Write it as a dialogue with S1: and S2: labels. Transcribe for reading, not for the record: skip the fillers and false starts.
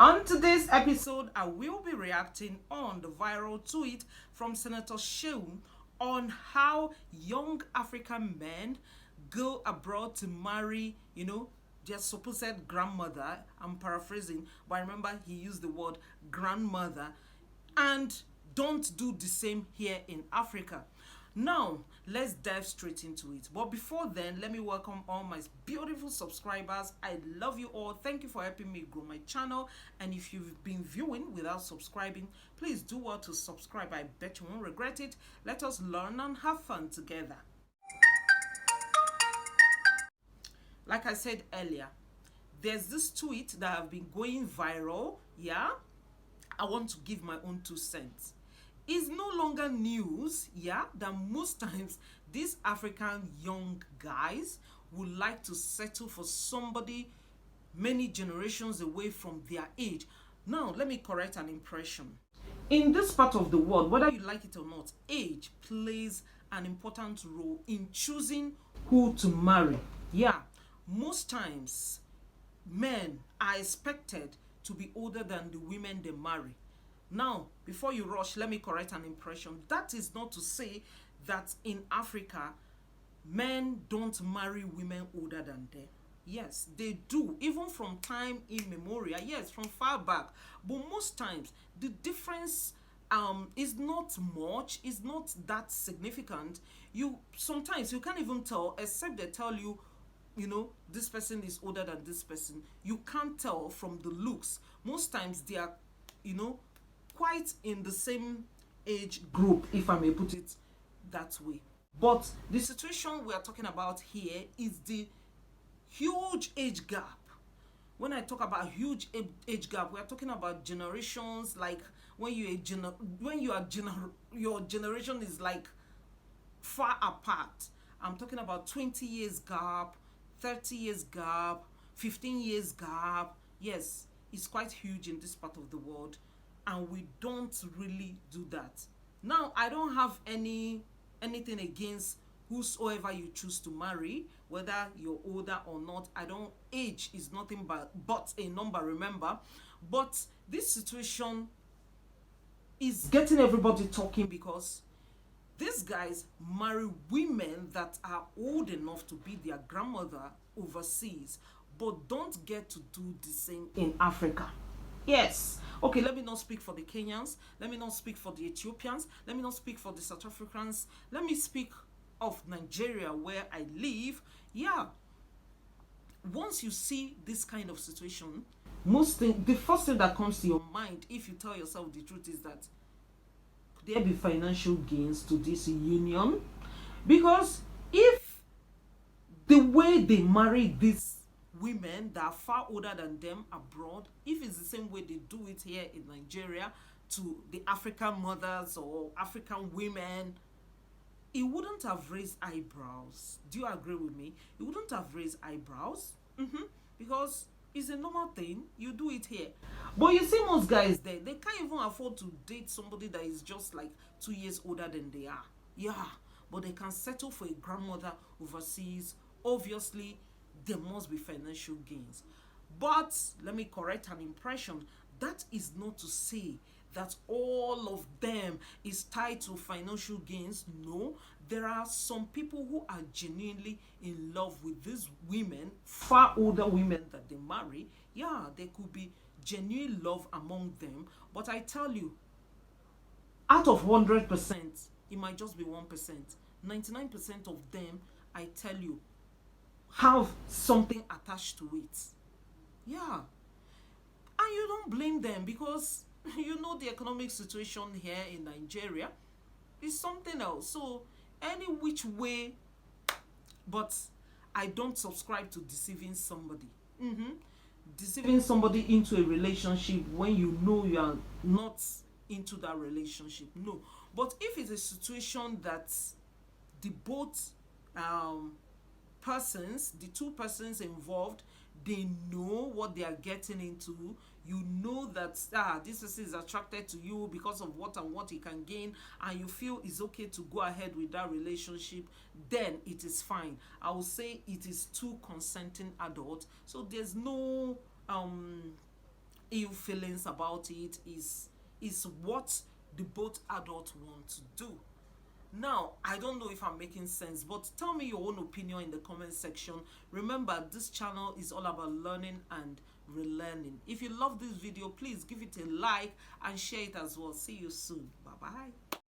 S1: On today's episode, I will be reacting on the viral tweet from Senator Shehu on how young African men go abroad to marry, their supposed grandmother. I'm paraphrasing, but remember he used the word grandmother, and don't do the same here in Africa. Now, let's dive straight into it. But before then, let me welcome all my beautiful subscribers. I love you all. Thank you for helping me grow my channel. And if you've been viewing without subscribing, please do well to subscribe. I bet you won't regret it. Let us learn and have fun together. Like I said earlier, there's this tweet that have been going viral. Yeah, I want to give my own 2 cents. It's no longer news, yeah, that most times these African young guys would like to settle for somebody many generations away from their age. Now, let me correct an impression. In this part of the world, whether you like it or not, age plays an important role in choosing who to marry. Yeah, most times men are expected to be older than the women they marry. Now, before you rush, let me correct an impression. That is not to say that in Africa, men don't marry women older than them. Yes, they do, even from time immemorial. Yes, from far back. But most times, the difference is not much, is not that significant. You sometimes you can't even tell, except they tell you, this person is older than this person. You can't tell from the looks. Most times they are, quite in the same age group, if I may put it that way. But the situation we are talking about here is the huge age gap. When I talk about huge age gap, we are talking about generations. Like when your generation is like far apart. I'm talking about 20 years gap, 30 years gap, 15 years gap. Yes, it's quite huge in this part of the world, and we don't really do that. Now, I don't have anything against whosoever you choose to marry, whether you're older or not. I don't Age is nothing but a number, remember. But this situation is getting everybody talking because these guys marry women that are old enough to be their grandmother overseas, but don't get to do the same in Africa. Yes. Okay, let me not speak for the Kenyans. Let me not speak for the Ethiopians. Let me not speak for the South Africans. Let me speak of Nigeria, where I live. Yeah. Once you see this kind of situation, the first thing that comes to your mind, if you tell yourself the truth, is that could there be financial gains to this union? Because if the way they marry these women that are far older than them abroad, if it's the same way they do it here in Nigeria to the African mothers or African women, it wouldn't have raised eyebrows. Do you agree with me? It wouldn't have raised eyebrows. Because it's a normal thing. You do it here. But you see most guys there, they can't even afford to date somebody that is just like 2 years older than they are. Yeah, but they can settle for a grandmother overseas. Obviously, there must be financial gains. But let me correct an impression. That is not to say that all of them is tied to financial gains. No, there are some people who are genuinely in love with these women, far older women that they marry. Yeah, there could be genuine love among them. But I tell you, out of 100%, it might just be 1%. 99% of them, I tell you, have something attached to it. Yeah. And you don't blame them because the economic situation here in Nigeria is something else. So, any which way, but I don't subscribe to deceiving somebody. Deceiving somebody into a relationship when you know you are not into that relationship. No. But if it's a situation that the both persons, the two persons involved, they know what they are getting into. You know that this person is attracted to you because of what and what he can gain, and you feel it's okay to go ahead with that relationship, then it is fine. I will say it is two consenting adults, so there's no ill feelings about it. Is what the both adults want to do. Now, I don't know if I'm making sense, but tell me your own opinion in the comment section. Remember, this channel is all about learning and relearning. If you love this video, please give it a like and share it as well. See you soon. Bye bye.